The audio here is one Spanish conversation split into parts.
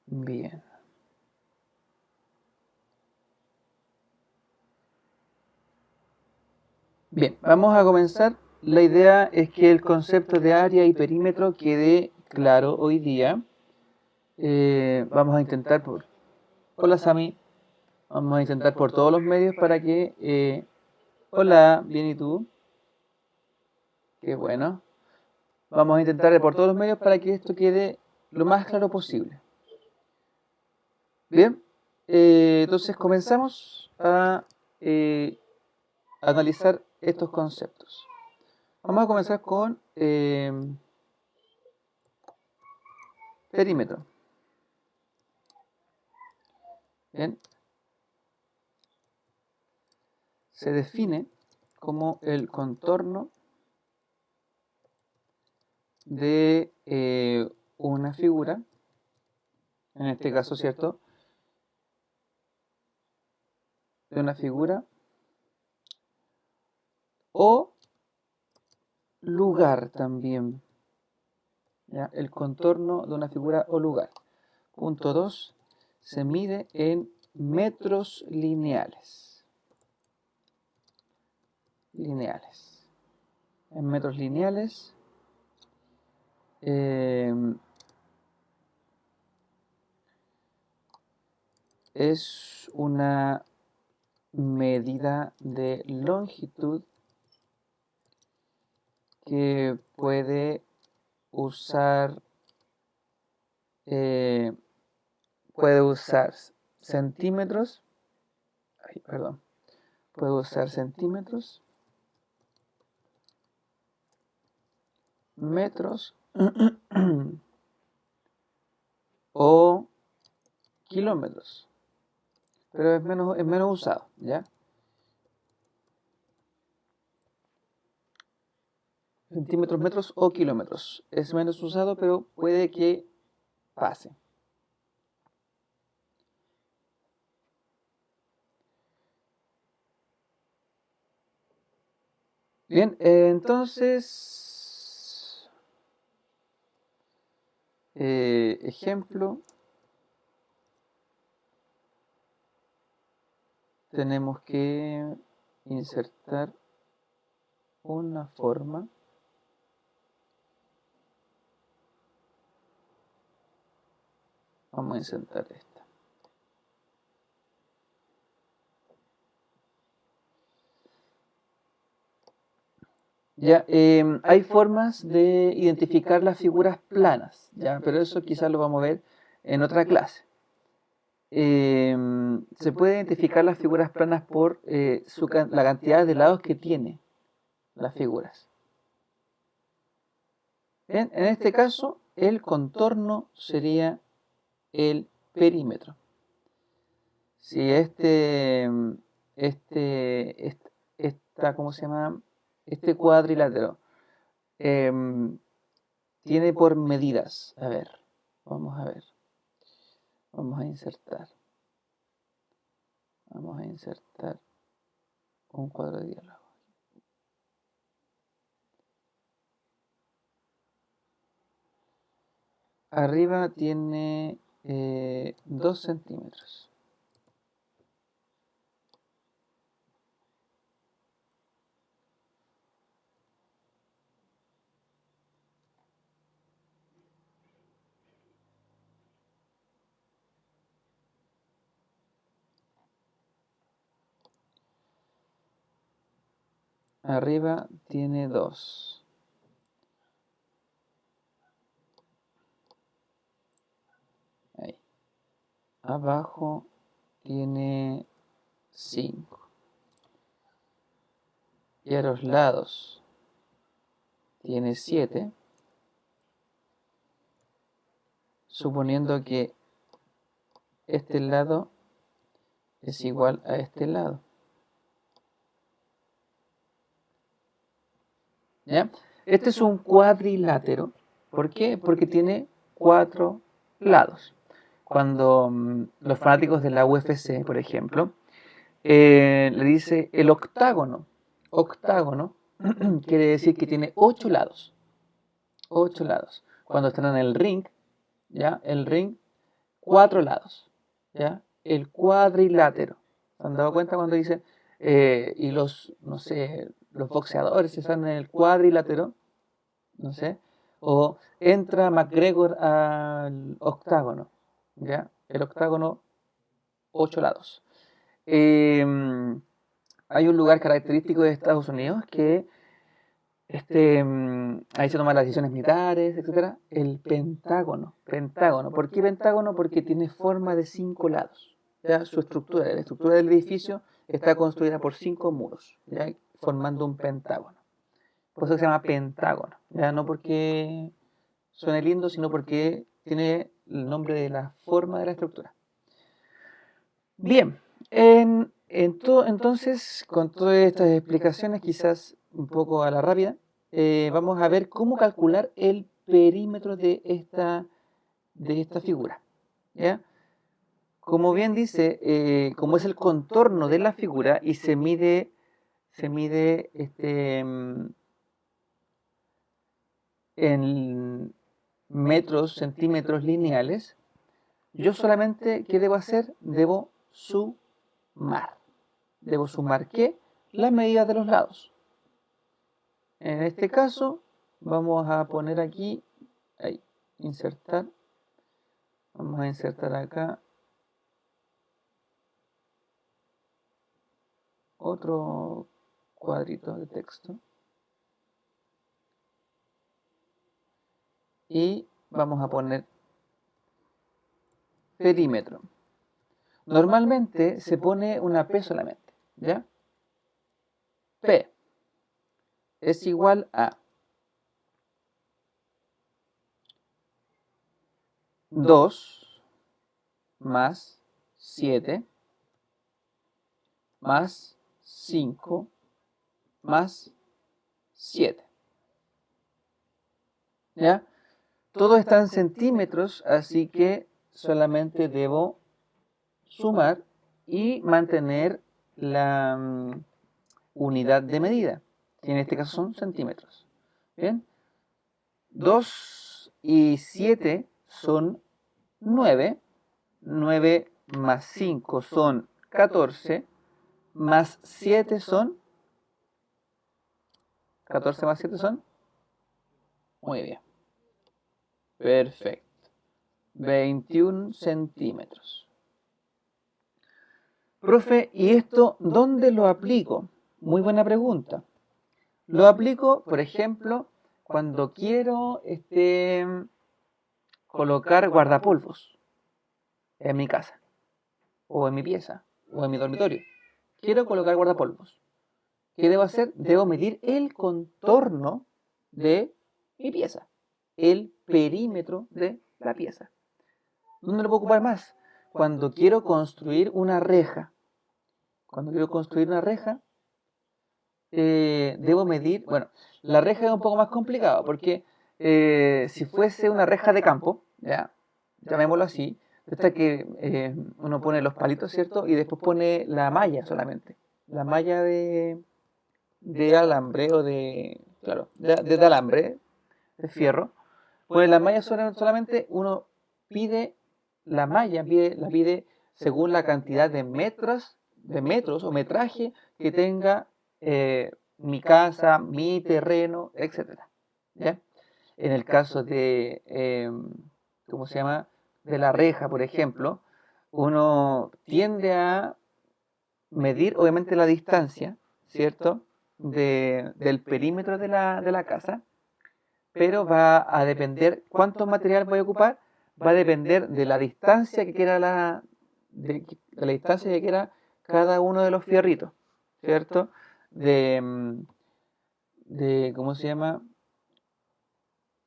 Bien. Bien, vamos a comenzar. La idea es que el concepto de área y perímetro quede claro hoy día. Vamos a intentar hola Sami, vamos a intentar por todos los medios para que, hola, bien y tú, qué bueno. Vamos a intentar por todos los medios para que esto quede lo más claro posible. Bien, entonces comenzamos a analizar estos conceptos. Vamos a comenzar con perímetro. Bien. Se define como el contorno de una figura, en este caso, ¿cierto? De una figura o lugar también. ¿Ya? El contorno de una figura o lugar. Punto 2. Se mide en metros lineales. En metros lineales. Es una medida de longitud que puede usar centímetros, puede usar centímetros, metros o kilómetros, pero es menos usado, ¿ya? Centímetros, metros o kilómetros. Es menos usado, pero puede que pase. Bien, entonces, ejemplo, tenemos que insertar una forma Vamos a insertar esta. Ya, hay formas de identificar las figuras planas, ya, pero eso quizás lo vamos a ver en otra clase. Se puede identificar las figuras planas por la cantidad de lados que tiene las figuras. Bien, en este caso, el contorno sería el perímetro. Si ¿cómo se llama? Este cuadrilátero tiene por medidas. A ver, vamos a ver. Vamos a insertar un cuadro de diálogo. Arriba tiene 2 centímetros. Arriba tiene 2. Ahí. Abajo tiene 5. Y a los lados tiene 7. Suponiendo que este lado es igual a este lado. ¿Ya? Este es un cuadrilátero. ¿Por qué? Porque tiene 4 lados. Cuando los fanáticos de la UFC, por ejemplo, le dice el octágono. Octágono quiere decir que tiene 8 lados. 8 lados. Cuando están en el ring, ¿ya? El ring, 4 lados, ¿ya? El cuadrilátero. ¿Se han dado cuenta cuando dicen, y los, no sé, los boxeadores se salen en el cuadrilátero, no sé, o entra McGregor al octágono, ¿ya? El octágono, 8 lados. Hay un lugar característico de Estados Unidos que ahí se toman las decisiones militares, etcétera. El Pentágono. Pentágono. ¿Por qué Pentágono? Porque tiene forma de 5 lados. ¿Ya? Su estructura, la estructura del edificio está construida por 5 muros, ¿ya? Formando un pentágono. Por eso se llama Pentágono. ¿Ya? No porque suene lindo, sino porque tiene el nombre de la forma de la estructura. Bien, entonces, con todas estas explicaciones, quizás un poco a la rápida, vamos a ver cómo calcular el perímetro de esta figura, ¿ya? Como bien dice, como es el contorno de la figura y se mide en metros, centímetros lineales, yo solamente, ¿qué debo hacer? Debo sumar. ¿Debo sumar qué? Las medidas de los lados. En este caso, vamos a poner aquí, ahí, insertar. Vamos a insertar acá otro cuadrito de texto. Y vamos a poner perímetro. Normalmente se pone una P solamente, ¿ya? P es igual a 2 más 7 más 5 más 7. ¿Ya? Todo está en centímetros, así que solamente debo sumar y mantener la unidad de medida, que en este caso son centímetros. ¿Bien? 2 y 7 son 9. 9 más 5 son 14, más 7 son 14 más 7 son, muy bien, perfecto, 21 centímetros. Profe, ¿y esto dónde lo aplico? Muy buena pregunta. Lo aplico, por ejemplo, cuando quiero colocar guardapolvos en mi casa, o en mi pieza, o en mi dormitorio. Quiero colocar guardapolvos. ¿Qué debo hacer? Debo medir el contorno de mi pieza, el perímetro de la pieza. ¿Dónde lo puedo ocupar más? Cuando quiero construir una reja. Cuando quiero construir una reja, debo medir, bueno, la reja es un poco más complicado porque si fuese una reja de campo, ya, llamémoslo así, esta que uno pone los palitos, ¿cierto? Y después pone la malla solamente, la malla de alambre o de, claro, de alambre, de fierro, pone la malla solamente, uno pide la malla, la pide según la cantidad de metros o metraje que tenga mi casa, mi terreno, etcétera. ¿Ya? En el caso de, ¿cómo se llama? De la reja, por ejemplo, uno tiende a medir, obviamente, la distancia, ¿cierto? Del perímetro de la casa, pero va a depender cuánto material voy a ocupar, va a depender de la distancia que quiera de la distancia que quiera cada uno de los fierritos, ¿cierto? ¿Cómo se llama?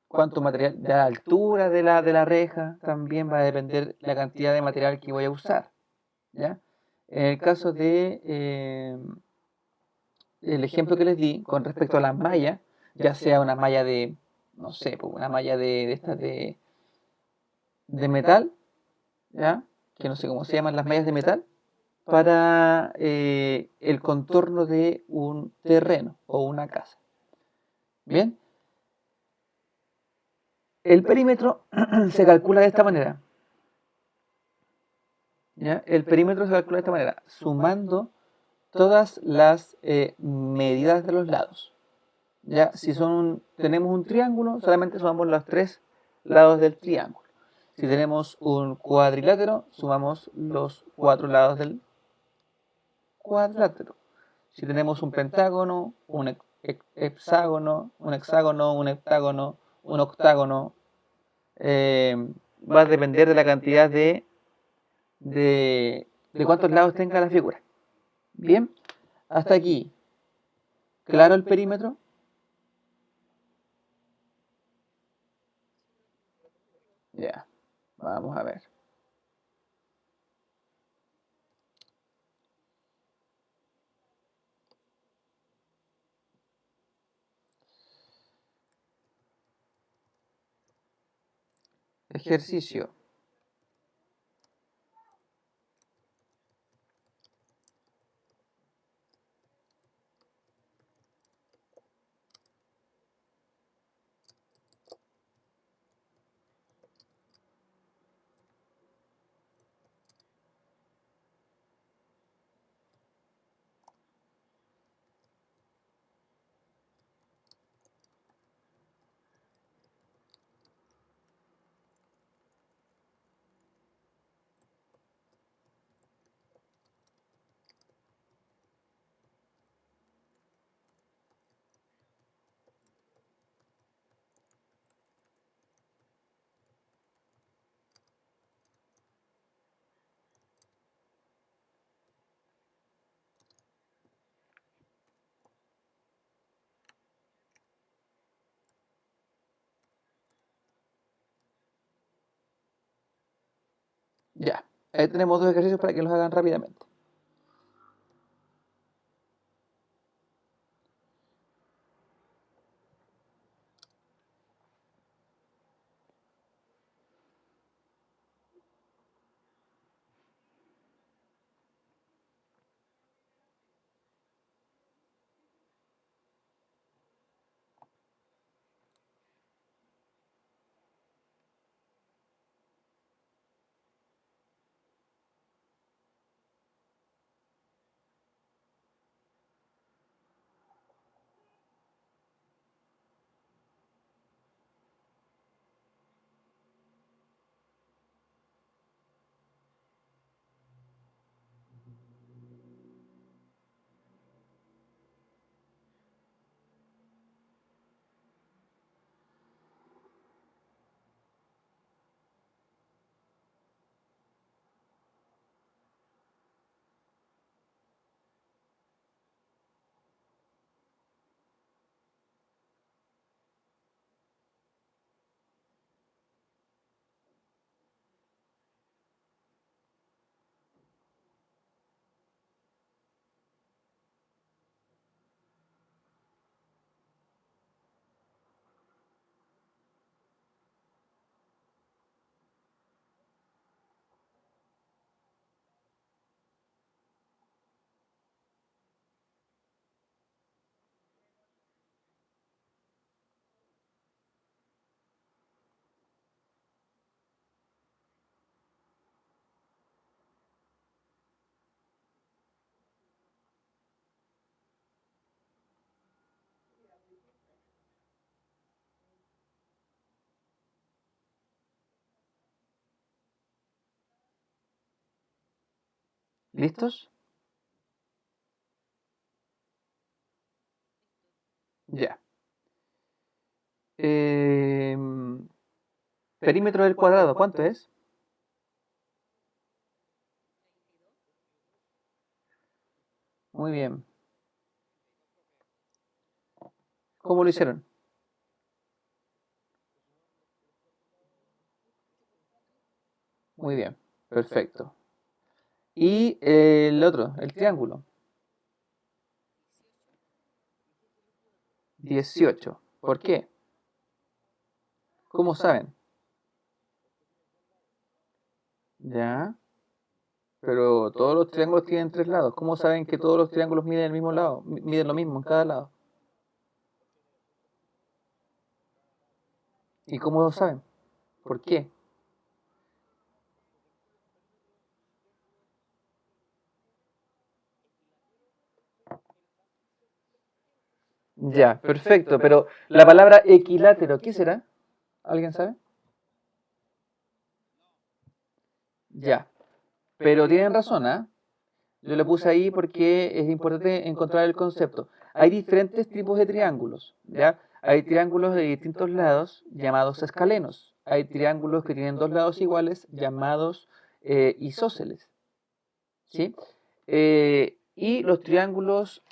Cuánto material, de la altura de la reja, también va a depender la cantidad de material que voy a usar, ¿ya? En el caso de el ejemplo que les di con respecto a las mallas, ya sea una malla de, no sé, pues una malla de estas de metal, ¿ya? Que no sé cómo se llaman las mallas de metal, para el contorno de un terreno o una casa. Bien, el perímetro se calcula de esta manera. ¿Ya? El perímetro se calcula de esta manera, sumando todas las medidas de los lados. ¿Ya? Si tenemos un triángulo, solamente sumamos los tres lados del triángulo. Si tenemos un cuadrilátero, sumamos los cuatro lados del cuadrilátero. Si tenemos un pentágono, un hexágono, un heptágono, un octágono, eh, va a depender de la cantidad de cuántos lados tenga la figura. Bien, hasta aquí. ¿Claro el perímetro? Ya, vamos a ver. Ejercicio. Ya, ahí tenemos dos ejercicios para que los hagan rápidamente. ¿Listos? Ya. Perímetro del cuadrado, ¿cuánto es? Muy bien. ¿Cómo lo hicieron? Muy bien, perfecto. Y el otro, el triángulo, 18. ¿Por qué? ¿Cómo saben? Ya, pero todos los triángulos tienen tres lados. ¿Cómo saben que todos los triángulos miden el mismo lado? Miden lo mismo en cada lado. ¿Y cómo lo saben? ¿Por qué? Ya, perfecto, pero la palabra equilátero, ¿qué será? ¿Alguien sabe? Ya, pero tienen razón, ¿ah? Yo lo puse ahí porque es importante encontrar el concepto. Hay diferentes tipos de triángulos, ¿ya? Hay triángulos de distintos lados llamados escalenos. Hay triángulos que tienen dos lados iguales llamados isósceles, ¿sí? Y los triángulos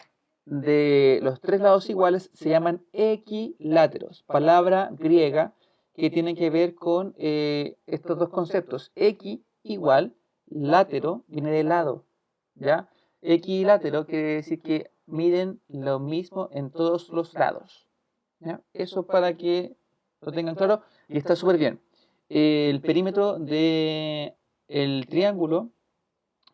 de los tres lados iguales se llaman equiláteros, palabra griega que tiene que ver con estos dos conceptos. Equi igual, látero viene de lado, ¿ya? Equilátero quiere decir que miden lo mismo en todos los lados, ¿ya? Eso para que lo tengan claro y está súper bien. El perímetro del triángulo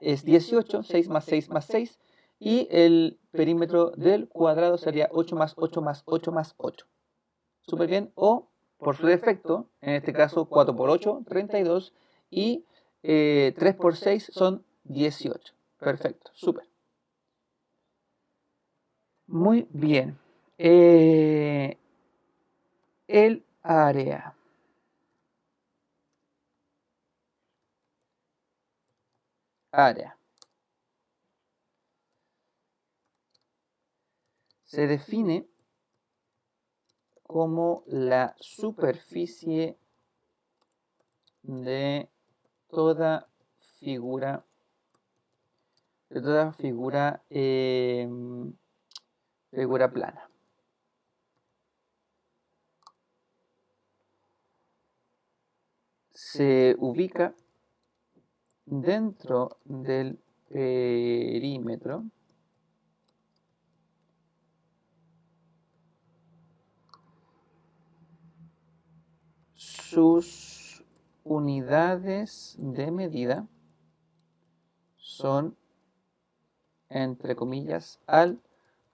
es 18, 6 más 6 más 6, y el perímetro del cuadrado sería 8 más 8 más 8 más 8. Súper bien. O, por su defecto, en este caso 4 por 8, 32, y 3 por 6 son 18. Perfecto, súper. Muy bien. El área. Área. Se define como la superficie de toda figura, figura plana. Se ubica dentro del perímetro sus unidades de medida son, entre comillas, al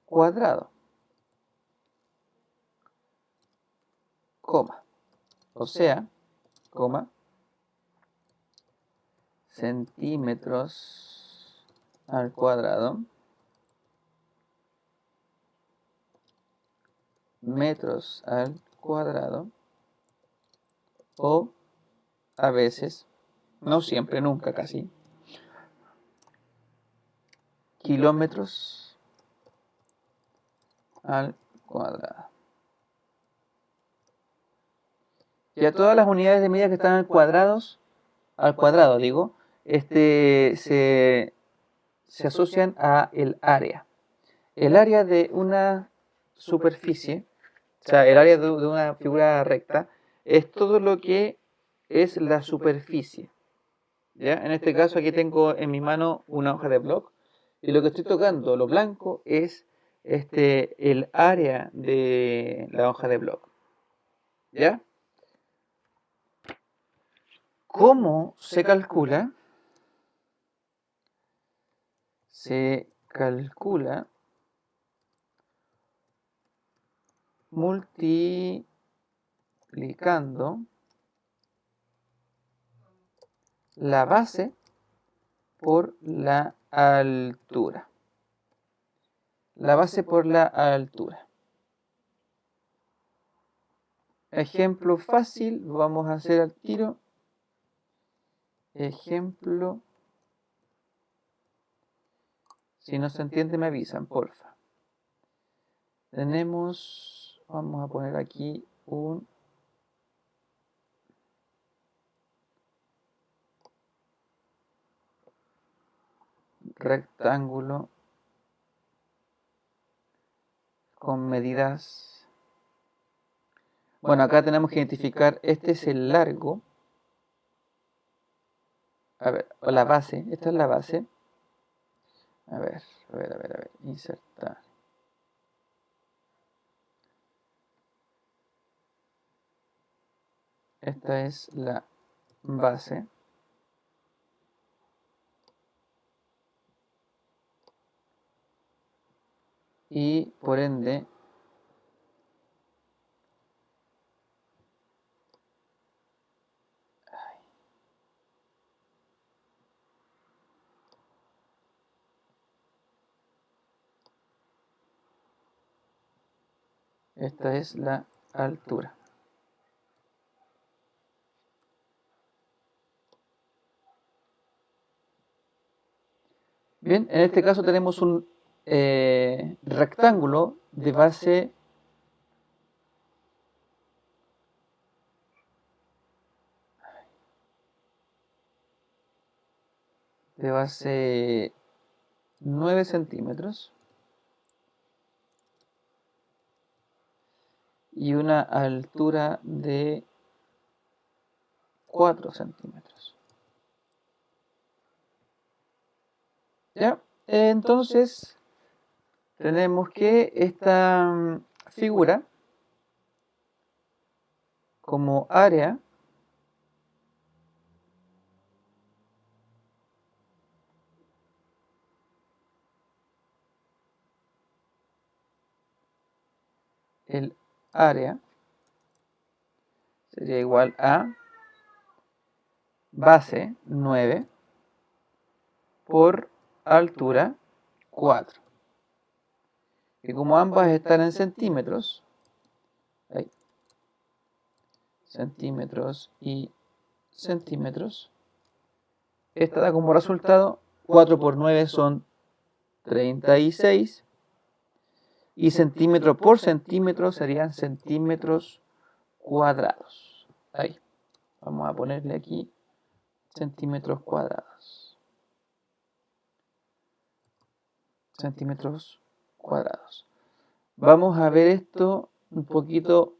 cuadrado, coma, o sea, coma, centímetros al cuadrado, metros al cuadrado, o a veces, no siempre, nunca casi, kilómetros al cuadrado. Ya todas las unidades de medida que están al cuadrado digo, se asocian a el área. El área de una superficie, o sea, el área de una figura recta, es todo lo que es la superficie. ¿Ya? En este caso aquí tengo en mi mano una hoja de blog y lo que estoy tocando, lo blanco, es el área de la hoja de blog. ¿Ya? ¿Cómo se calcula? Se calcula multiplicando la base por la altura. La base por la altura. Ejemplo fácil, vamos a hacer al tiro. Ejemplo, si no se entiende me avisan, porfa. Tenemos, vamos a poner aquí un rectángulo con medidas. Bueno, acá tenemos que identificar, este es el largo. A ver, o la base, esta es la base. A ver, insertar. Esta es la base. Y por ende, Esta es la altura. Bien, en este caso tenemos un rectángulo de base de base 9 centímetros y una altura de 4 centímetros. ¿Ya? Entonces tenemos que esta figura como área el área sería igual a base 9 por altura 4. Y como ambas están en centímetros, ahí, centímetros y centímetros, esta da como resultado 4 por 9 son 36 y centímetro por centímetro serían centímetros cuadrados. Ahí, vamos a ponerle aquí centímetros cuadrados. Centímetros cuadrados. Vamos a ver esto un poquito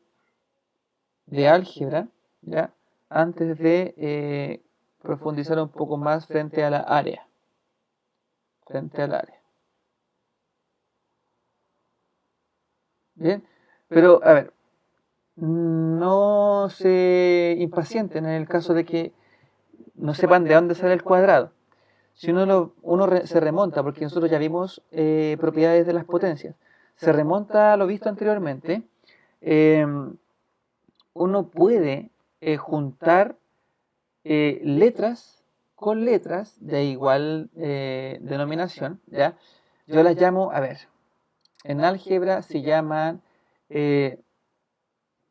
de álgebra, ¿ya? Antes de profundizar un poco más frente a la área. Frente al área. Bien, pero a ver, no se impacienten en el caso de que no sepan de dónde sale el cuadrado. Si se remonta, porque nosotros ya vimos propiedades de las potencias, se remonta a lo visto anteriormente, eh, uno puede juntar letras con letras de igual denominación, ¿ya? Yo las llamo, a ver, en álgebra se llaman eh,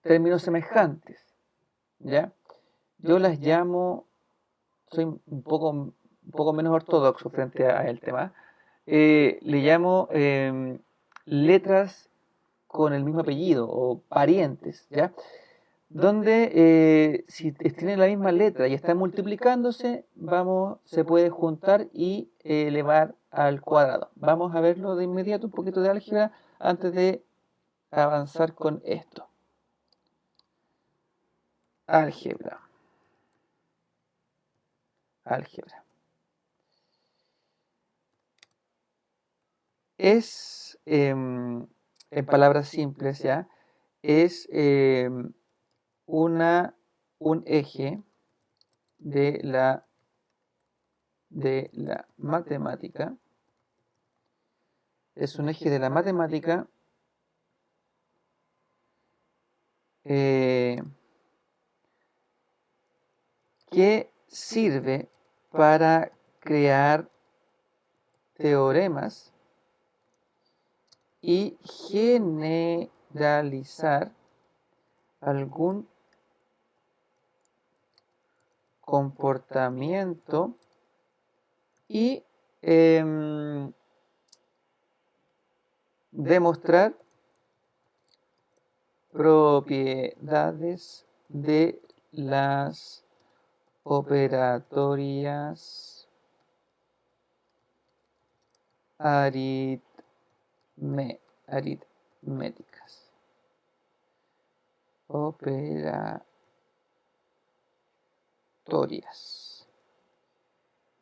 términos semejantes, ¿ya? Yo las llamo, soy un poco menos ortodoxo frente a el tema, le llamo letras con el mismo apellido o parientes, ¿ya? Donde si tienen la misma letra y están multiplicándose, se puede juntar y elevar al cuadrado. Vamos a verlo de inmediato, un poquito de álgebra, antes de avanzar con esto. Álgebra. Álgebra. Es, en palabras simples ya, es un eje de la matemática. Es un eje de la matemática que sirve para crear teoremas y generalizar algún comportamiento y demostrar propiedades de las operatorias aritméticas. Operatorias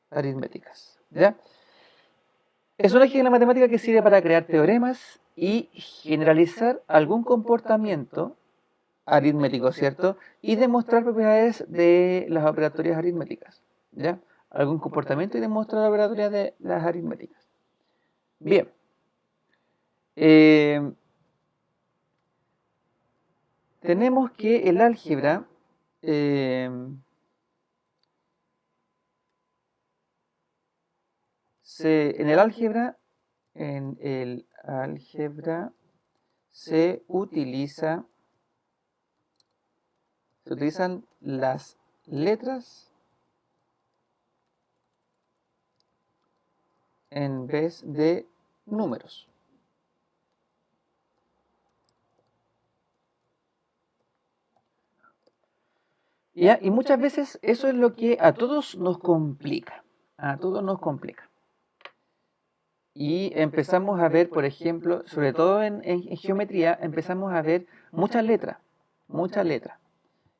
aritméticas. ¿Ya? Es un eje de la matemática que sirve para crear teoremas y generalizar algún comportamiento aritmético, ¿cierto? Y demostrar propiedades de las operatorias aritméticas, ¿ya? Algún comportamiento y demostrar las operatorias de las aritméticas. Bien. Tenemos que el álgebra en el álgebra se utilizan las letras en vez de números. ¿Ya? Y muchas veces eso es lo que a todos nos complica. A todos nos complica. Y empezamos a ver, por ejemplo, sobre todo en geometría, empezamos a ver muchas letras. Muchas letras.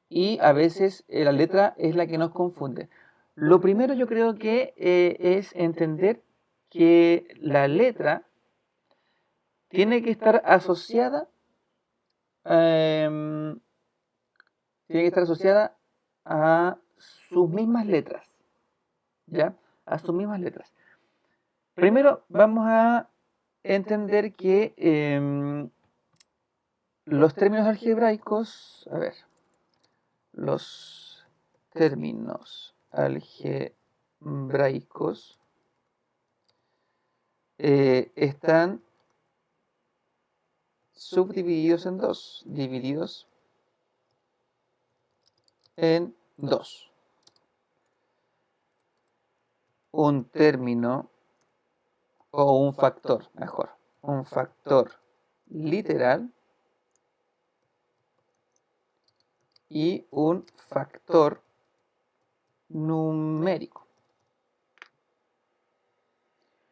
Y a veces la letra es la que nos confunde. Lo primero yo creo que es entender que la letra tiene que estar asociada, em, tiene que estar asociada a sus mismas letras, ¿ya? A sus mismas letras. Primero vamos a entender que los términos algebraicos, a ver, los términos algebraicos están subdivididos en dos, divididos en dos. Un término o un factor, mejor, un factor literal y un factor numérico.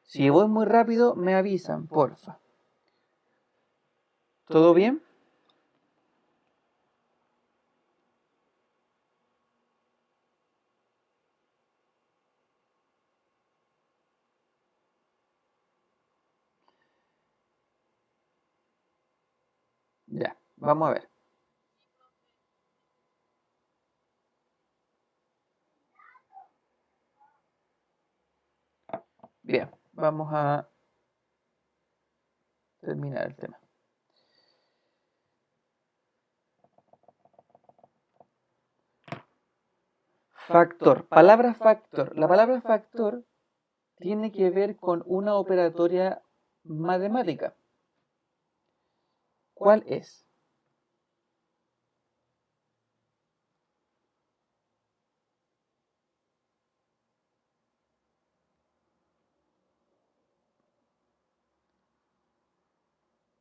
Si voy muy rápido, me avisan, porfa. ¿Todo bien? Ya, vamos a ver. Bien, vamos a terminar el tema. Factor, palabra factor. La palabra factor tiene que ver con una operatoria matemática. ¿Cuál es?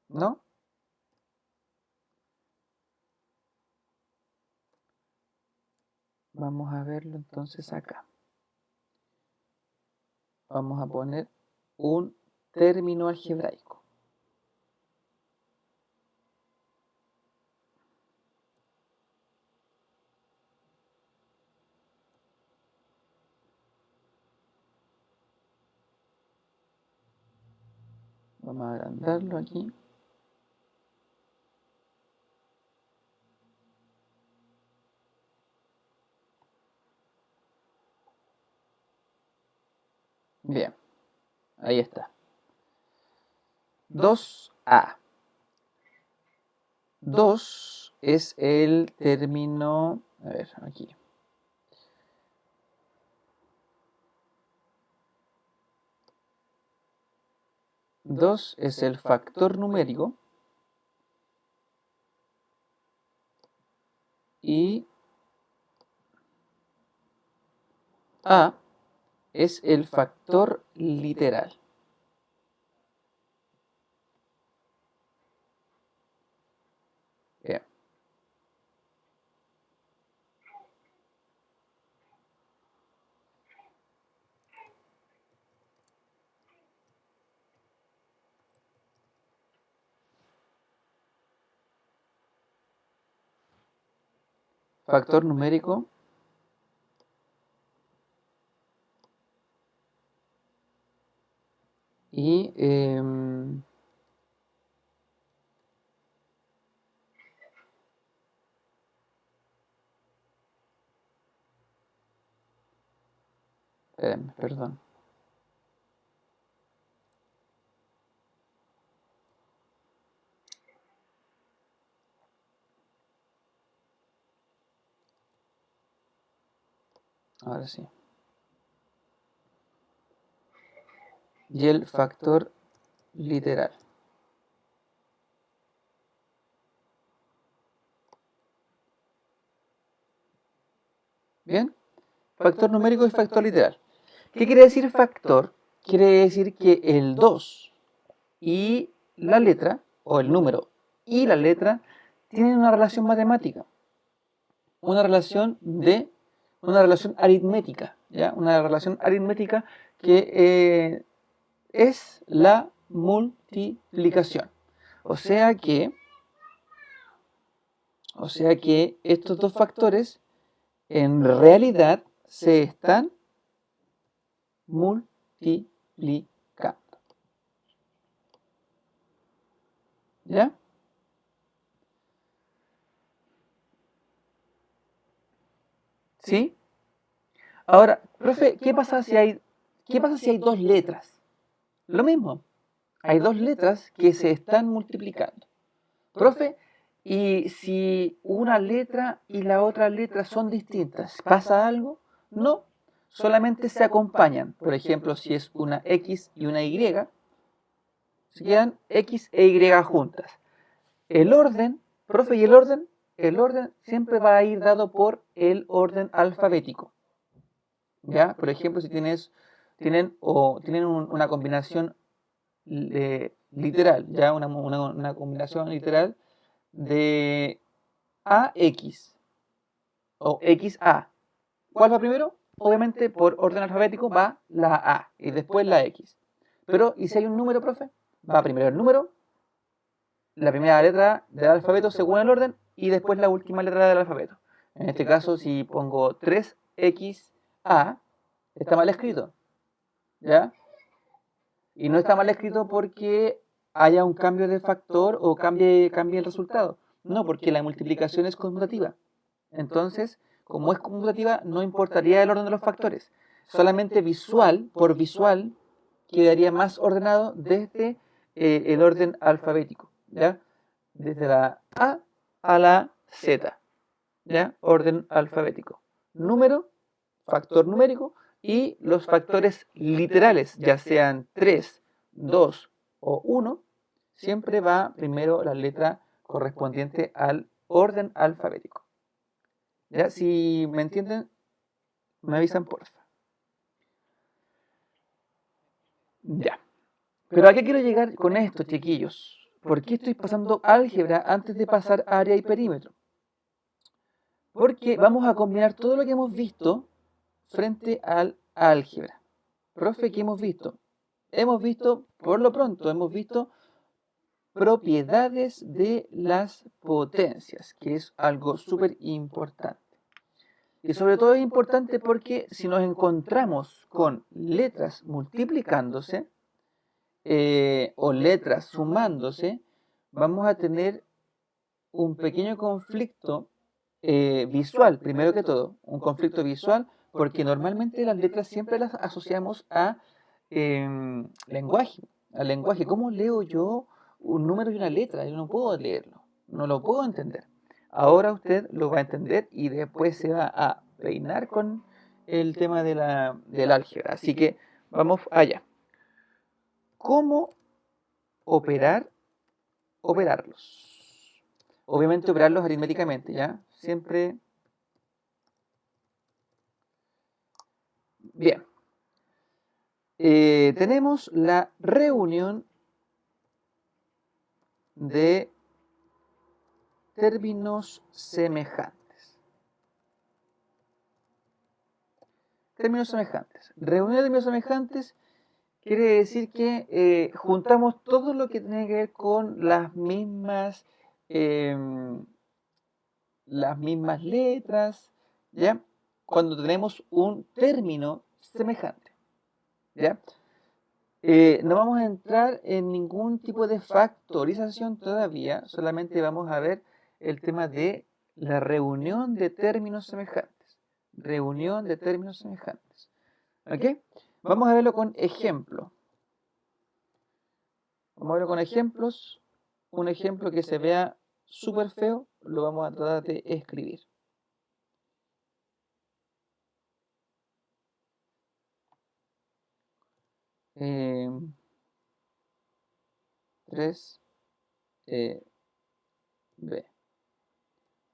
¿No? Vamos a verlo entonces acá. Vamos a poner un término algebraico. Vamos a agrandarlo aquí. Bien, ahí está. 2A. 2 es el término, a ver, aquí. 2 es el factor numérico y A es el factor literal. Bien. Factor numérico y perdón. Ahora sí. Y el factor literal. ¿Bien? Factor numérico y factor literal. ¿Qué quiere decir factor? Quiere decir que el 2 y la letra, o el número y la letra, tienen una relación matemática, una relación aritmética, ¿ya? Una relación aritmética que es la multiplicación. O sea que estos dos factores en realidad se están multiplicando. ¿Ya? ¿Sí? Ahora, profe, qué pasa si hay dos letras? Lo mismo. Hay dos letras que se están multiplicando. Profe, y si una letra y la otra letra son distintas, ¿pasa algo? No, solamente se acompañan. Por ejemplo, si es una X y una Y, se quedan X e Y juntas. El orden, profe, ¿y el orden? El orden siempre va a ir dado por el orden alfabético. ¿Ya? Por ejemplo, si tienen una combinación literal, ¿ya? Una combinación literal de AX o XA. ¿Cuál va primero? Obviamente por orden alfabético va la A y después la X. Pero, ¿y si hay un número, profe? Va primero el número, la primera letra del alfabeto según el orden y después la última letra del alfabeto. En este caso, si pongo 3XA, está mal escrito, ¿ya? Y no está mal escrito porque haya un cambio de factor o cambie el resultado. No, porque la multiplicación es conmutativa. Entonces, como es conmutativa, no importaría el orden de los factores. Solamente por visual, quedaría más ordenado desde el orden alfabético, ¿ya? Desde la a la Z, ¿ya? Orden alfabético. Número, factor numérico, y los factores literales, ya sean 3, 2 o 1, siempre va primero la letra correspondiente al orden alfabético. ¿Ya? Si me entienden, me avisan porfa. Ya. Pero ¿a qué quiero llegar con esto, chiquillos? ¿Por qué estoy pasando álgebra antes de pasar área y perímetro? Porque vamos a combinar todo lo que hemos visto frente al álgebra. Profe, ¿qué hemos visto? Por lo pronto, hemos visto propiedades de las potencias, que es algo súper importante. Y sobre todo es importante porque si nos encontramos con letras multiplicándose o letras sumándose, vamos a tener un pequeño conflicto visual, primero que todo, un conflicto visual, porque normalmente las letras siempre las asociamos a lenguaje, al lenguaje. ¿Cómo leo yo un número y una letra? Yo no puedo leerlo, no lo puedo entender. Ahora usted lo va a entender y después se va a peinar con el tema del álgebra. Así que vamos allá. ¿Cómo operarlos? Obviamente operarlos aritméticamente, ¿ya? Siempre. Bien. Tenemos la reunión de términos semejantes. Términos semejantes. Reunión de términos semejantes quiere decir que juntamos todo lo que tiene que ver con las mismas letras, ¿ya? Cuando tenemos un término semejante, ¿ya? No vamos a entrar en ningún tipo de factorización todavía, solamente vamos a ver el tema de la reunión de términos semejantes. Reunión de términos semejantes. ¿Ok? Vamos a verlo con ejemplo. Vamos a verlo con ejemplos. Un ejemplo que se vea súper feo, lo vamos a tratar de escribir. Eh, 3B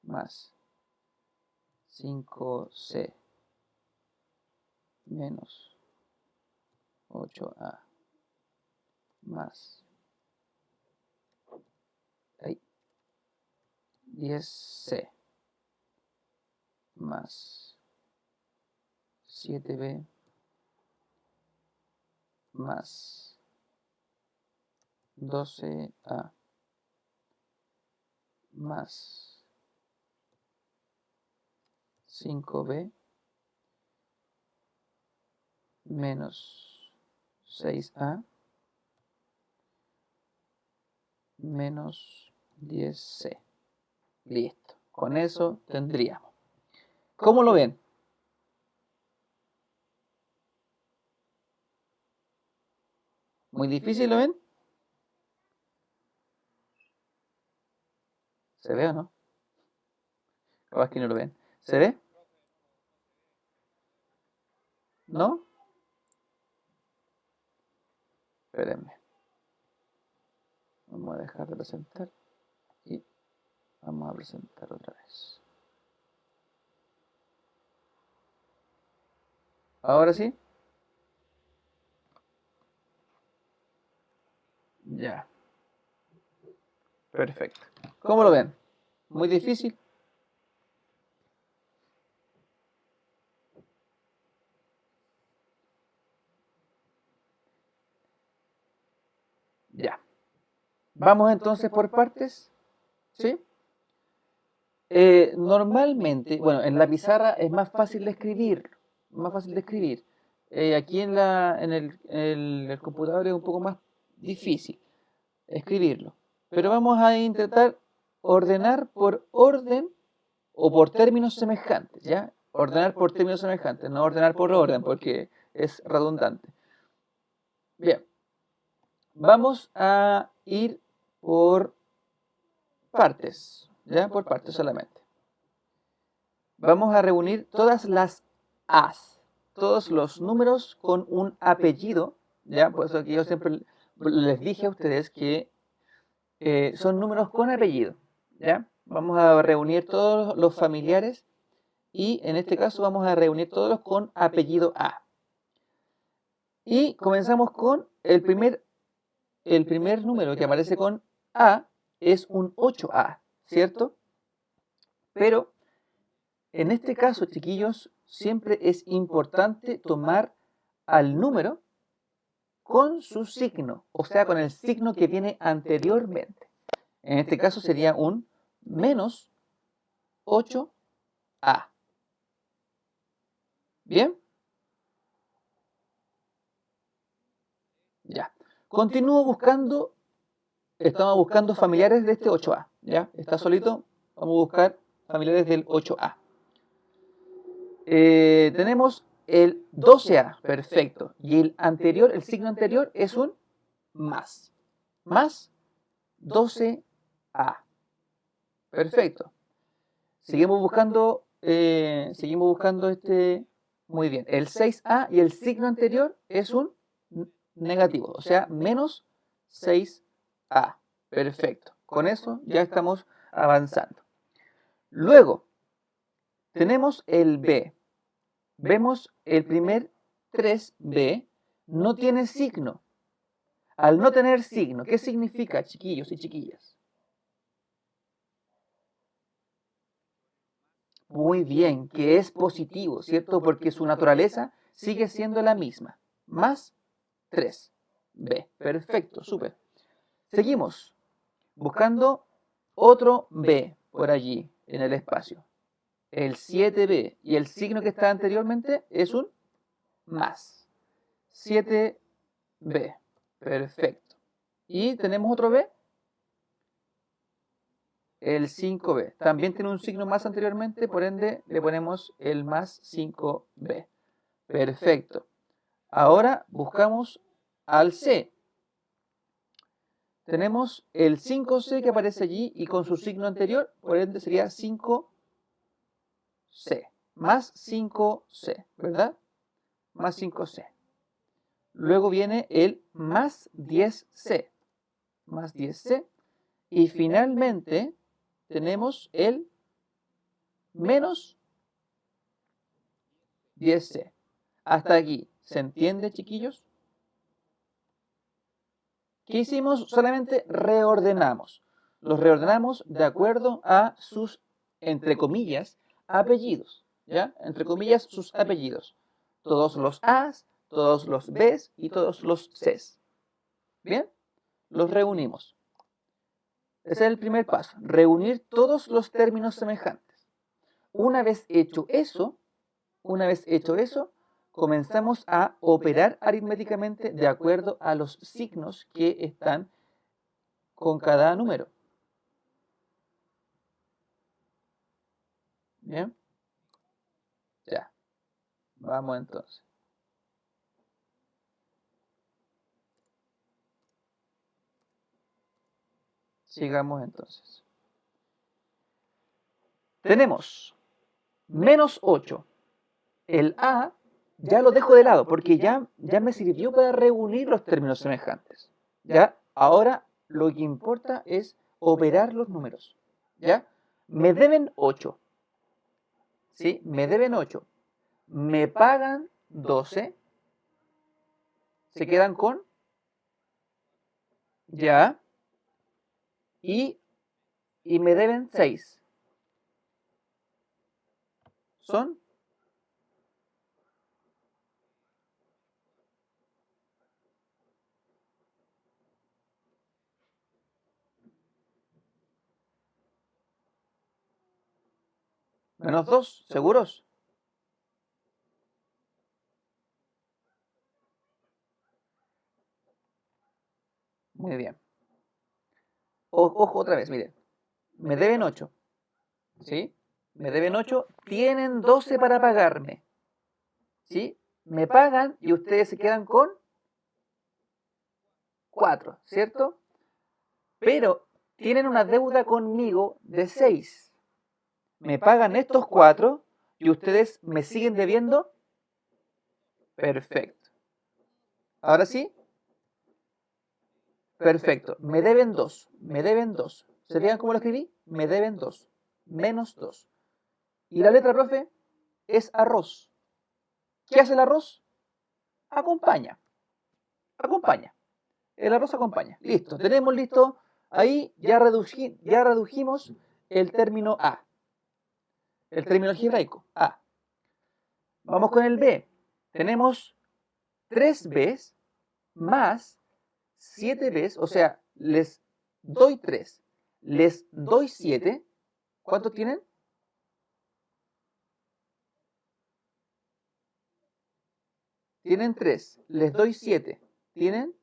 más 5C menos 8A más 10C más 7B más 12A más 5B menos 6A menos 10C. Listo. Con eso tendríamos. ¿Cómo lo ven? ¿Muy difícil lo ven? ¿Se ve o no? Capaz que no lo ven. ¿Se ve? ¿No? Espérenme. Vamos a dejar de presentar y vamos a presentar otra vez. ¿Ahora sí? Ya. Perfecto. ¿Cómo lo ven? ¿Muy difícil? Ya. Vamos entonces por partes. ¿Sí? Normalmente, bueno, en la pizarra es más fácil de escribir. Más fácil de escribir. Aquí en el computador es un poco más difícil escribirlo. Pero vamos a intentar ordenar por orden o por términos semejantes, ¿ya? Ordenar por términos semejantes, no ordenar por orden, porque es redundante. Bien, vamos a ir por partes, ¿ya? Por partes solamente. Vamos a reunir todas las A's, todos los números con un apellido, ¿ya? Por eso que yo siempre les dije a ustedes que son números con apellido, ¿ya? Vamos a reunir todos los familiares y en este caso vamos a reunir todos con apellido A. Y comenzamos con el primer número que aparece con A, es un 8A, ¿cierto? Pero en este caso, chiquillos, siempre es importante tomar al número con su signo, o sea, con el signo que viene anteriormente. En este caso sería un menos 8A. ¿Bien? Ya. Continúo buscando, estamos buscando familiares de este 8A. ¿Ya? Está solito, vamos a buscar familiares del 8A. Tenemos el 12A, perfecto. Y el anterior, el signo anterior es un más. Más 12A. Perfecto. Seguimos buscando este. Muy bien. El 6A y el signo anterior es un negativo, o sea, menos 6A. Perfecto. Con eso ya estamos avanzando. Luego, tenemos el B. Vemos el primer 3B no tiene signo. Al no tener signo, ¿qué significa, chiquillos y chiquillas? Muy bien, que es positivo, ¿cierto? Porque su naturaleza sigue siendo la misma. Más 3B. Perfecto, súper. Seguimos buscando otro B por allí en el espacio. El 7B y el signo que está anteriormente es un más. 7B. Perfecto. Y tenemos otro B. El 5B. También tiene un signo más anteriormente, por ende le ponemos el más 5B. Perfecto. Ahora buscamos al C. Tenemos el 5C que aparece allí y con su signo anterior, por ende sería 5C. Más 5C, ¿verdad? Más 5C. Luego viene el más 10C. Más 10C. Y finalmente tenemos el menos 10C. Hasta aquí. ¿Se entiende, chiquillos? ¿Qué hicimos? Solamente reordenamos. Los reordenamos de acuerdo a sus, entre comillas, apellidos. ¿Ya? Entre comillas, sus apellidos. Todos los A's, todos los B's y todos los C's. ¿Bien? Los reunimos. Ese es el primer paso. Reunir todos los términos semejantes. Una vez hecho eso, comenzamos a operar aritméticamente de acuerdo a los signos que están con cada número. ¿Bien? Ya. Vamos entonces. Sigamos entonces. Tenemos menos 8. El A ya lo dejo de lado porque ya me sirvió para reunir los términos semejantes. ¿Ya? Ahora lo que importa es operar los números. ¿Ya? Me deben 8. ¿Sí? Me deben 8. Me pagan 12. Se quedan con. Ya. Y me deben 6. Son. Menos 2, ¿seguros? Muy bien. Ojo otra vez, miren. Me deben 8. ¿Sí? Me deben 8. Tienen 12 para pagarme. ¿Sí? Me pagan y ustedes se quedan con 4, ¿cierto? Pero tienen una deuda conmigo de 6. Me pagan estos 4 y ustedes me siguen debiendo. Perfecto. ¿Ahora sí? Perfecto. Me deben 2. Me deben 2. ¿Se fijan cómo lo escribí? Me deben 2. Menos 2. Y la letra, profe, es arroz. ¿Qué hace el arroz? Acompaña. Acompaña. El arroz acompaña. Listo. Tenemos listo. Ahí ya redujimos el término A. El término algebraico. A. Vamos con el B. Tenemos 3 B's más 7 B's. O sea, les doy 3. Les doy 7. ¿Cuántos tienen? Tienen 3. Les doy 7. ¿Tienen?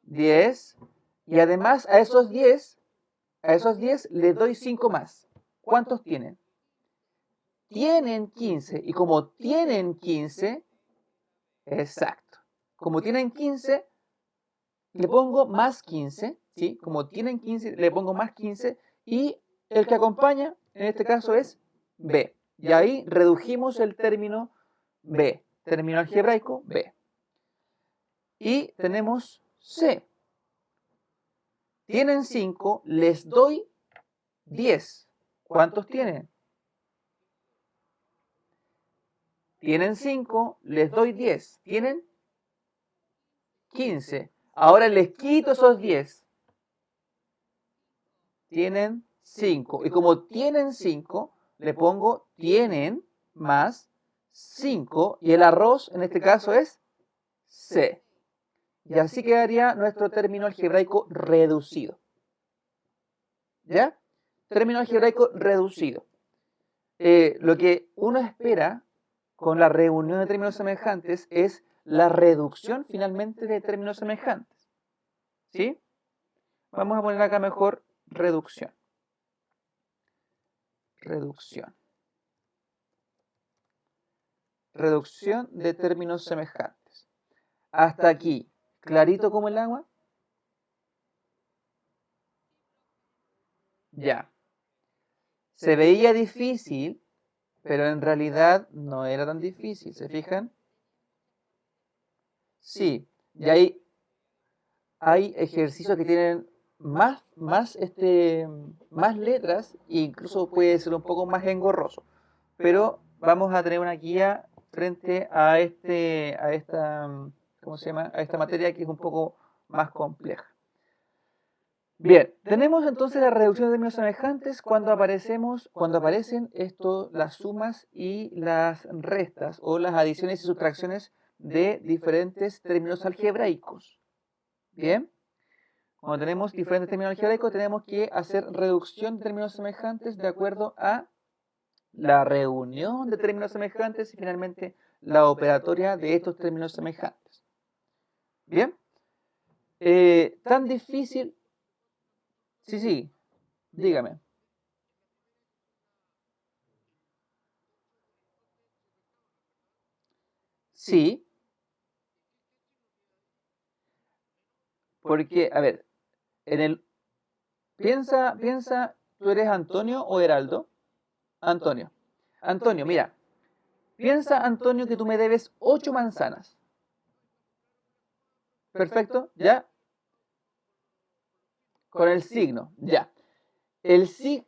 10. Y además a esos 10 les doy 5 más. ¿Cuántos tienen? Tienen 15. Y como tienen 15, exacto. Como tienen 15, le pongo más 15. ¿Sí? Como tienen 15, le pongo más 15. Y el que acompaña, en este caso, es B. Y ahí redujimos el término B. Término algebraico, B. Y tenemos C. Tienen 5, les doy 10. ¿Cuántos tienen? Tienen 5, les doy 10. ¿Tienen? 15. Ahora les quito esos 10. Tienen 5. Y como tienen 5, le pongo tienen más 5. Y el arroz, en este caso, es C. Y así quedaría nuestro término algebraico reducido. ¿Ya? Término algebraico reducido. Lo que uno espera con la reunión de términos semejantes es la reducción finalmente de términos semejantes. ¿Sí? Vamos a poner acá mejor reducción. Reducción. Reducción de términos semejantes. Hasta aquí, ¿clarito como el agua? Ya. Se veía difícil, pero en realidad no era tan difícil, ¿se fijan? Sí, y hay ejercicios que tienen más letras e incluso puede ser un poco más engorroso. pero vamos a tener una guía frente a esta, ¿cómo se llama? A esta materia que es un poco más compleja. Bien, tenemos entonces la reducción de términos semejantes cuando aparecen las sumas y las restas o las adiciones y sustracciones de diferentes términos algebraicos. Bien, cuando tenemos diferentes términos algebraicos tenemos que hacer reducción de términos semejantes de acuerdo a la reunión de términos semejantes y finalmente la operatoria de estos términos semejantes. Bien, tan difícil. Sí, dígame. Sí, porque, a ver, en el piensa, ¿tú eres Antonio o Heraldo? Antonio. Antonio, mira, piensa, Antonio, que tú me debes 8 manzanas. Perfecto, ¿ya? Con el signo, ya. El signo,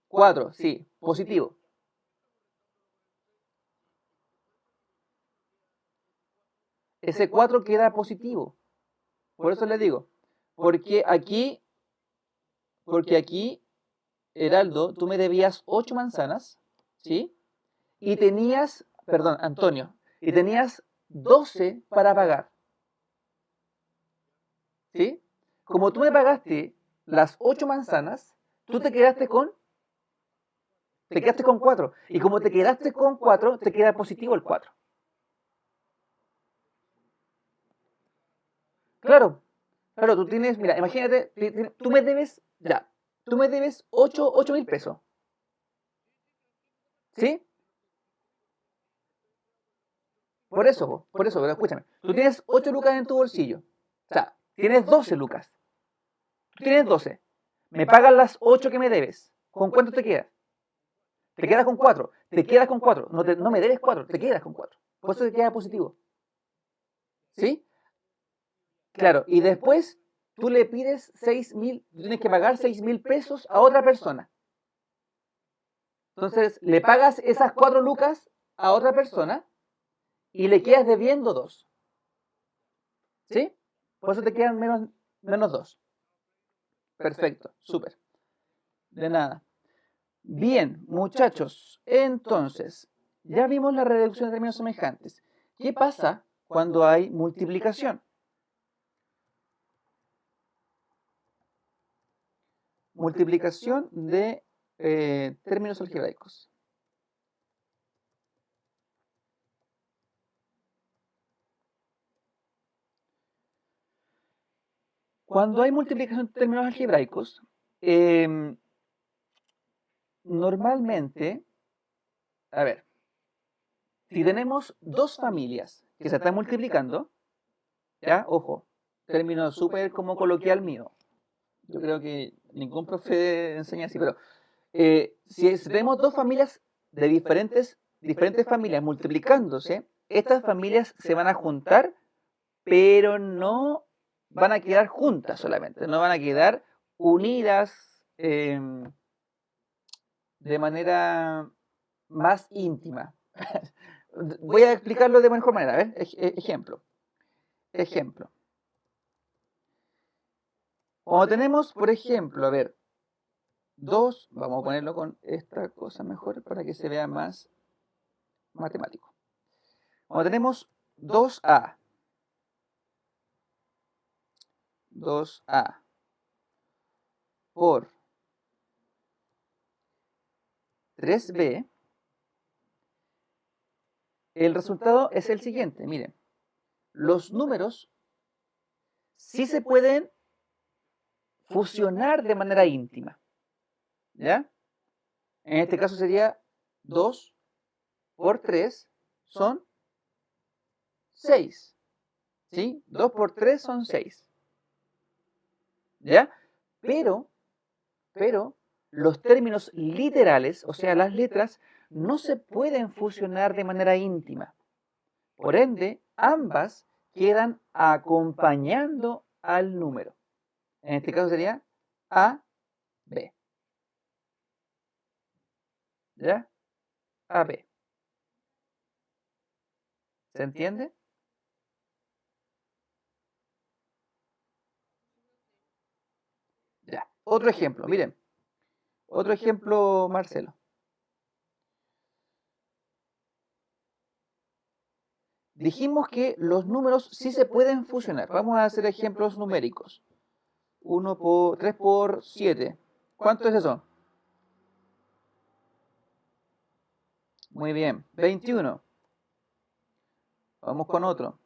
4, sí, positivo. Ese 4 queda positivo. Por eso le digo. Porque aquí, porque aquí, Heraldo, tú me debías 8 manzanas, ¿sí? Y tenías, perdón, Antonio, y tenías 12 para pagar, ¿sí? Como tú me pagaste las 8 manzanas, tú te quedaste con 4. Y como te quedaste con 4, te queda positivo el 4. Claro, claro, tú tienes, mira, imagínate, tú me debes, ya, tú me debes 8.000 pesos, ¿sí? Por eso, pero escúchame. Tú tienes 8 lucas en tu bolsillo. O sea, tienes 12 lucas. Tú tienes 12. Me pagas las 8 que me debes. ¿Con cuánto te quedas? Te quedas con 4. Te quedas con 4. No me debes 4, te quedas con 4. Por eso te queda positivo. ¿Sí? Claro. Y después tú le pides 6.000, tienes que pagar 6.000 pesos a otra persona. Entonces le pagas esas 4 lucas a otra persona y le quedas debiendo 2. ¿Sí? Por eso te quedan menos 2. Perfecto, súper. De nada. Bien, muchachos, entonces, ya vimos la reducción de términos semejantes. ¿Qué pasa cuando hay multiplicación? Multiplicación de términos algebraicos. Cuando hay multiplicación de términos algebraicos, normalmente, a ver, si tenemos dos familias que se están multiplicando, ya, ojo, término súper como coloquial mío. Yo creo que ningún profe enseña así, pero si tenemos dos familias de diferentes familias multiplicándose, estas familias se van a juntar, pero no van a quedar juntas solamente, no van a quedar unidas de manera más íntima. Voy a explicarlo de mejor manera. A ver, ejemplo. Ejemplo. Cuando tenemos, por ejemplo, a ver, dos, vamos a ponerlo con esta cosa mejor para que se vea más matemático. Cuando tenemos 2A, 2A por 3B, el resultado es el siguiente. Miren, los números sí se pueden fusionar de manera íntima. ¿Ya? En este caso sería 2 por 3 son 6. ¿Sí? 2 por 3 son 6. ¿Ya? Pero los términos literales, o sea, las letras, no se pueden fusionar de manera íntima. Por ende, ambas quedan acompañando al número. En este caso sería A B. ¿Ya? AB. ¿Se entiende? Ya. Otro ejemplo, miren. Otro ejemplo, Marcelo. Dijimos que los números sí se pueden fusionar. Vamos a hacer ejemplos numéricos. 3 por 7. ¿Cuánto es eso? Muy bien. 21. Vamos con otro.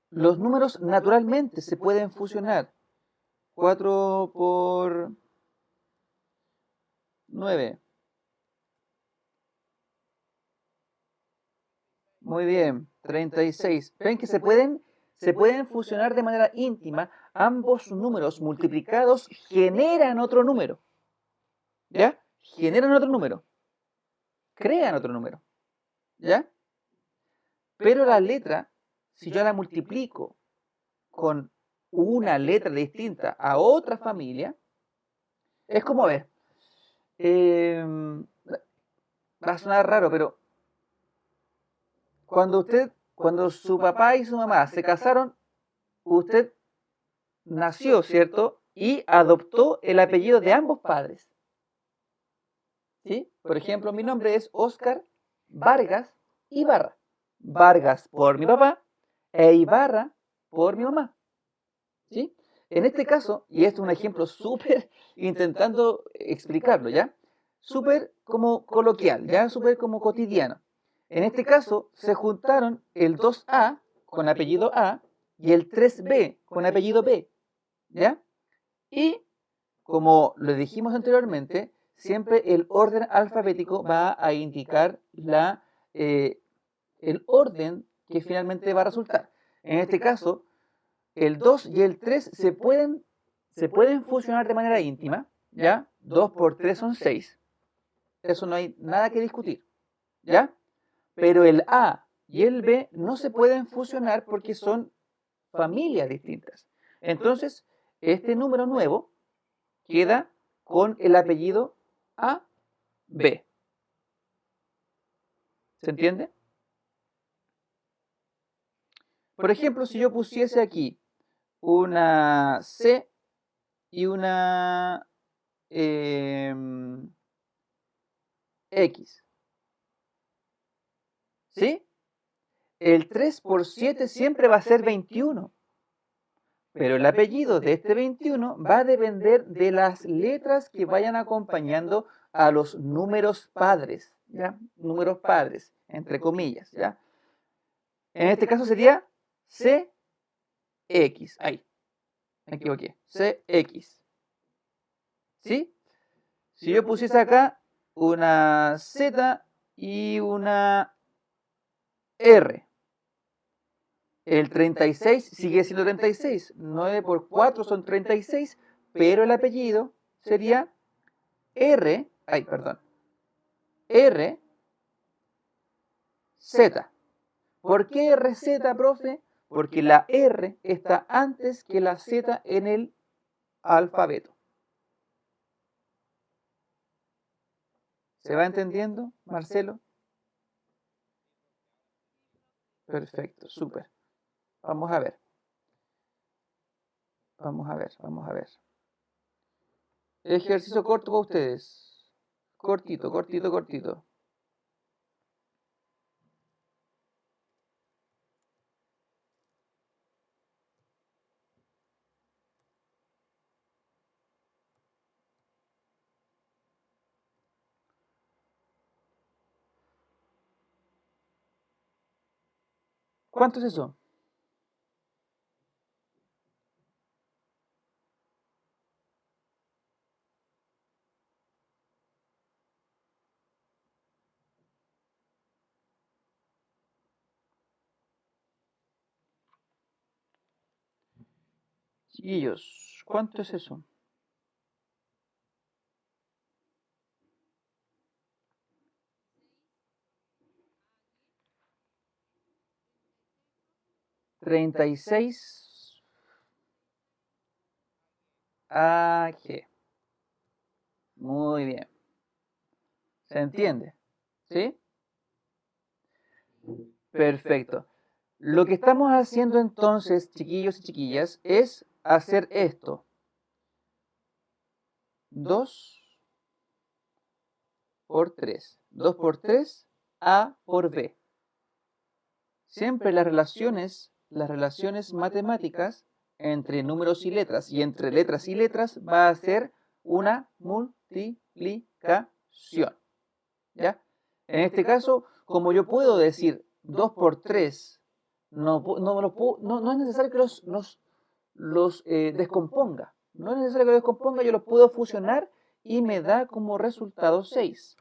Los números naturalmente se pueden fusionar. 4 por 9. Muy bien. 36. ¿Ven que se pueden fusionar de manera íntima? Ambos números multiplicados generan otro número. ¿Ya? Generan otro número. Crean otro número. ¿Ya? Pero la letra, si yo la multiplico con una letra distinta a otra familia, es como ver. Va a sonar raro, pero cuando su papá y su mamá se casaron, usted nació, ¿cierto? Y adoptó el apellido de ambos padres. ¿Sí? Por ejemplo, mi nombre es Óscar Vargas Ibarra. Vargas por mi papá e Ibarra por mi mamá. ¿Sí? En este caso, y este es un ejemplo súper intentando explicarlo, ¿ya? Súper como coloquial, ¿ya? Súper como cotidiano. En este caso, se juntaron el 2A con apellido A y el 3B con apellido B, ¿ya? Y, como lo dijimos anteriormente, siempre el orden alfabético va a indicar el orden que finalmente va a resultar. En este caso, el 2 y el 3 se pueden fusionar de manera íntima, ¿ya? 2 por 3 son 6. Eso no hay nada que discutir, ¿ya? Pero el A y el B no se pueden fusionar porque son familias distintas. Entonces, este número nuevo queda con el apellido A, B. ¿Se entiende? Por ejemplo, si yo pusiese aquí una C y una X, ¿sí? El 3 por 7 siempre va a ser 21, pero el apellido de este 21 va a depender de las letras que vayan acompañando a los números padres, ¿ya? Números padres, entre comillas, ¿ya? En este caso sería CX, ahí, me equivoqué, CX, ¿sí? Si yo pusiese acá una Z y una R, el 36 sigue siendo 36. 9 por 4 son 36, pero el apellido sería perdón, RZ. ¿Por qué RZ, profe? Porque la R está antes que la Z en el alfabeto. ¿Se va entendiendo, Marcelo? Perfecto, súper. Vamos a ver. Vamos a ver. Ejercicio corto para ustedes. Cortito, cortito, cortito. ¿Cuánto es eso? Chiquillos, ¿cuánto es eso? 36 AG. Muy bien. ¿Se entiende? ¿Sí? Perfecto. Lo que estamos haciendo entonces, chiquillos y chiquillas, es hacer esto. 2 por 3. 2 por 3, A por B. Siempre las relaciones matemáticas entre números y letras y entre letras y letras va a ser una multiplicación. ¿Ya? En este caso, como yo puedo decir 2 por 3, no es necesario que los descomponga. No es necesario que los descomponga, yo los puedo fusionar y me da como resultado 6.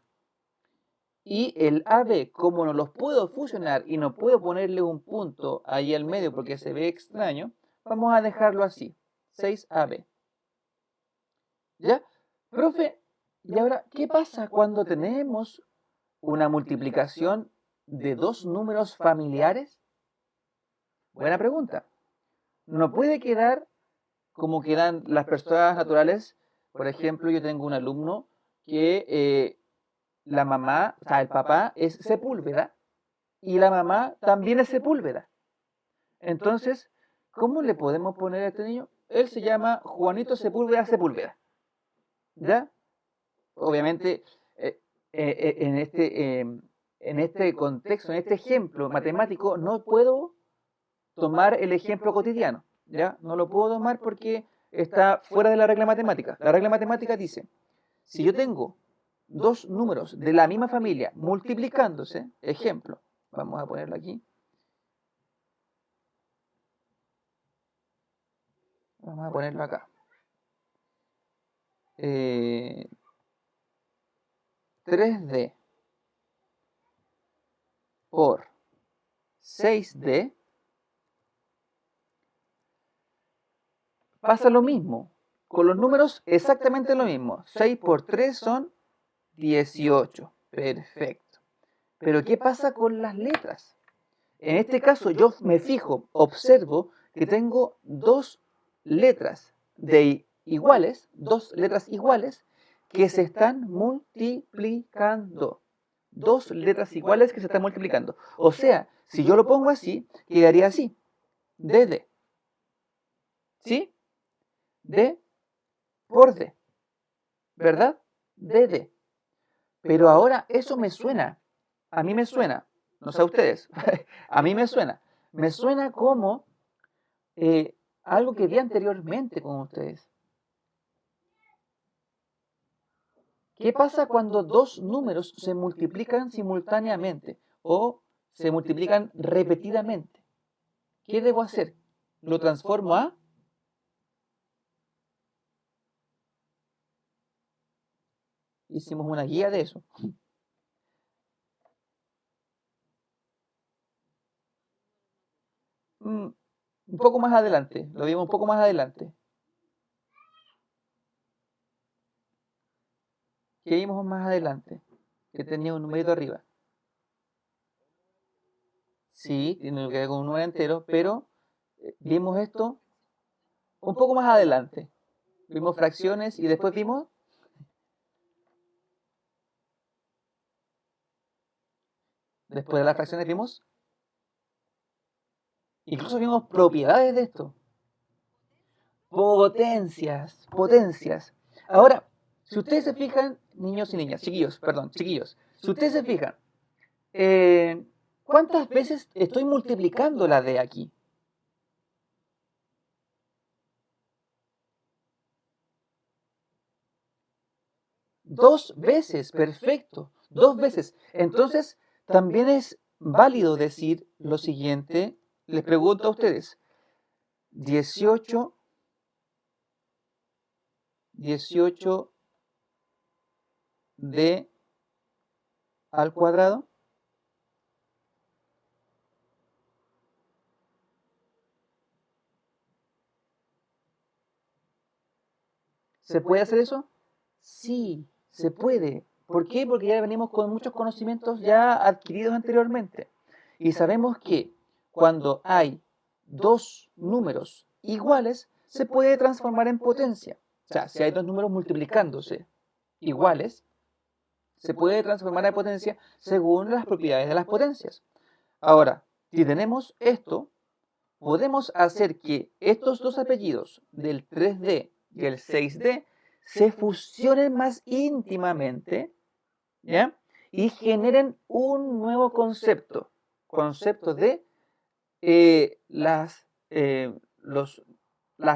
Y el AB, como no los puedo fusionar y no puedo ponerle un punto ahí al medio porque se ve extraño, vamos a dejarlo así, 6AB. ¿Ya? Profe, y ahora, ¿qué pasa cuando tenemos una multiplicación de dos números familiares? Buena pregunta. No puede quedar como quedan las personas naturales. Por ejemplo, yo tengo un alumno que la mamá, o sea, el papá es Sepúlveda y la mamá también es Sepúlveda. Entonces, ¿cómo le podemos poner a este niño? Él se llama Juanito Sepúlveda Sepúlveda. ¿Ya? Obviamente, eh, eh, en este, en este contexto, en este ejemplo matemático, no puedo tomar el ejemplo cotidiano. ¿Ya? No lo puedo tomar porque está fuera de la regla matemática. La regla matemática dice, si yo tengo dos números de la misma familia multiplicándose, ejemplo, vamos a ponerlo aquí, vamos a ponerlo acá. 3D por 6D pasa lo mismo. Con los números exactamente lo mismo. 6 por 3 son 18. Perfecto. Pero ¿qué pasa con las letras? En este caso yo me fijo, observo que tengo dos letras iguales que se están multiplicando. Dos letras iguales que se están multiplicando. O sea, si yo lo pongo así, quedaría así. DD. ¿Sí? D por D. ¿Verdad? DD. Pero ahora eso me suena. A mí me suena. No sé a ustedes. A mí me suena. Me suena como algo que vi anteriormente con ustedes. ¿Qué pasa cuando dos números se multiplican simultáneamente o se multiplican repetidamente? ¿Qué debo hacer? ¿Lo transformo a? Hicimos una guía de eso. Un poco más adelante, lo vimos un poco más adelante. ¿Qué vimos más adelante? Que tenía un numerito arriba. Sí, tiene que ver con un número entero, pero vimos esto un poco más adelante. Vimos fracciones y después después de las fracciones incluso vimos propiedades de esto. Potencias. Ahora, si ustedes se fijan, niños y niñas, chiquillos, si ustedes se fijan, ¿cuántas veces estoy multiplicando la D aquí? Dos veces, perfecto, dos veces. Entonces, también es válido decir lo siguiente, les pregunto a ustedes, 18 D al cuadrado. ¿Se puede hacer eso? Sí, se puede. ¿Por qué? Porque ya venimos con muchos conocimientos ya adquiridos anteriormente. Y sabemos que cuando hay dos números iguales, se puede transformar en potencia. O sea, si hay dos números multiplicándose iguales, se puede transformar a potencia según las propiedades de las potencias. Ahora, si tenemos esto, podemos hacer que estos dos apellidos del 3D y el 6D se fusionen más íntimamente, ¿ya? Y generen un nuevo concepto de las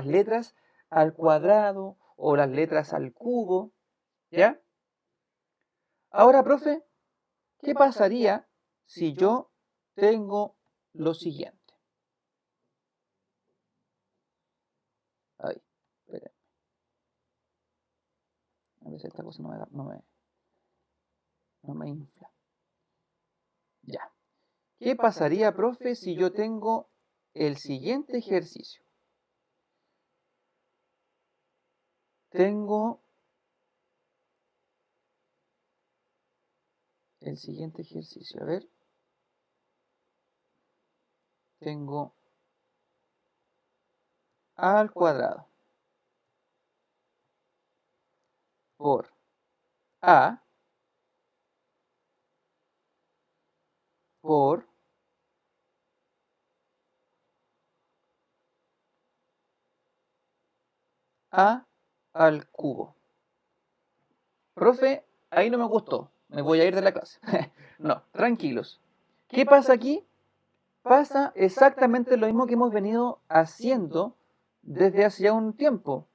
letras al cuadrado o las letras al cubo, ¿ya? Ahora, profe, ¿qué pasaría si yo tengo lo siguiente? Ay, espera. A veces esta cosa no me infla. Ya. ¿Qué pasaría, profe, si yo tengo el siguiente ejercicio? Tengo el siguiente ejercicio. A ver. Tengo a al cuadrado por a por a al cubo. Profe, ahí no me gustó. Me voy a ir de la clase. No, tranquilos. ¿Qué pasa aquí? Pasa exactamente lo mismo que hemos venido haciendo desde hace ya un tiempo.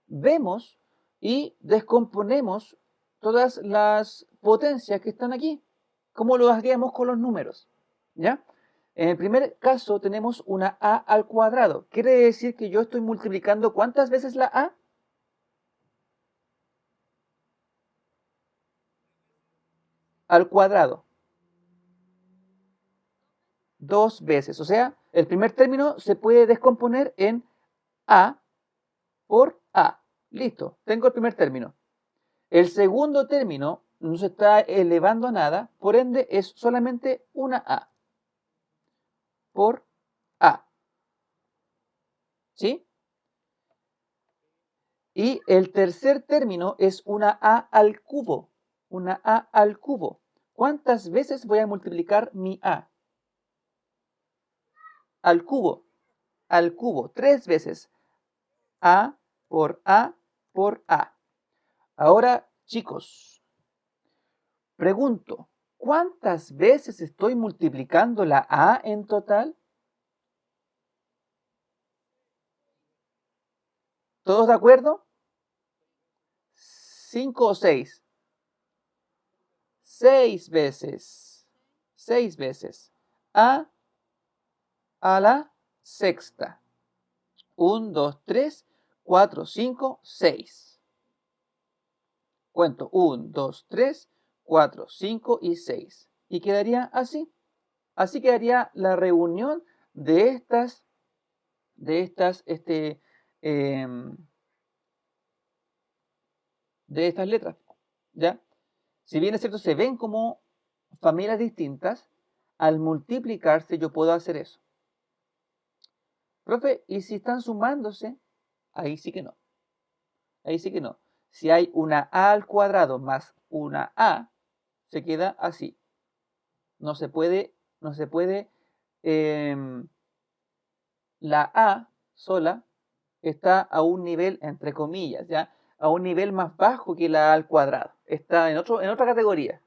Vemos y descomponemos todas las potencias que están aquí, como lo haríamos con los números, ¿ya? En el primer caso tenemos una a al cuadrado. Quiere decir que yo estoy multiplicando ¿cuántas veces la a? Al cuadrado. 2 veces. O sea, el primer término se puede descomponer en a por a. Listo, tengo el primer término. El segundo término no se está elevando a nada, por ende es solamente una a por a. ¿Sí? Y el tercer término es una a al cubo. Una a al cubo. ¿Cuántas veces voy a multiplicar mi a? Al cubo. Al cubo. 3 veces. A por a por a. Ahora, chicos, pregunto, ¿cuántas veces estoy multiplicando la a en total? ¿Todos de acuerdo? 5 o 6. 6 veces. 6 veces. A la sexta. 1, 2, 3, 4, 5, 6. Cuento 1, 2, 3, 4, 5 y 6. Y quedaría así. Así quedaría la reunión de estas, em, de estas letras. ¿Ya? Si bien es cierto, se ven como familias distintas, al multiplicarse yo puedo hacer eso. Profe, ¿y si están sumándose? Ahí sí que no. Ahí sí que no. Si hay una a al cuadrado más una a, se queda así. No se puede, la a sola está a un nivel, entre comillas, ¿ya? A un nivel más bajo que la a al cuadrado. Está en otra categoría.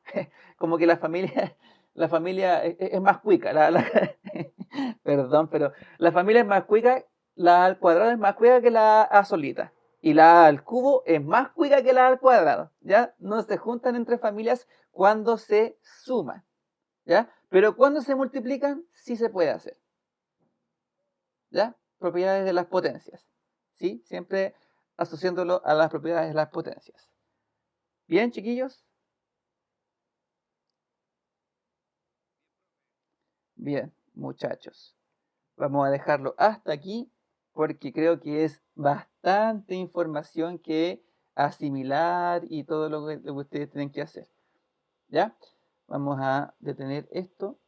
Como que la familia es más cuica. Perdón, pero la familia es más cuica, la a al cuadrado es más cuica que la a solita. Y la a al cubo es más cuica que la a al cuadrado. ¿Ya? No se juntan entre familias cuando se suman. ¿Ya? Pero cuando se multiplican, sí se puede hacer. ¿Ya? Propiedades de las potencias. ¿Sí? Siempre asociándolo a las propiedades de las potencias. ¿Bien, chiquillos? Bien, muchachos. Vamos a dejarlo hasta aquí porque creo que es bastante información que asimilar y todo lo que ustedes tienen que hacer. ¿Ya? Vamos a detener esto.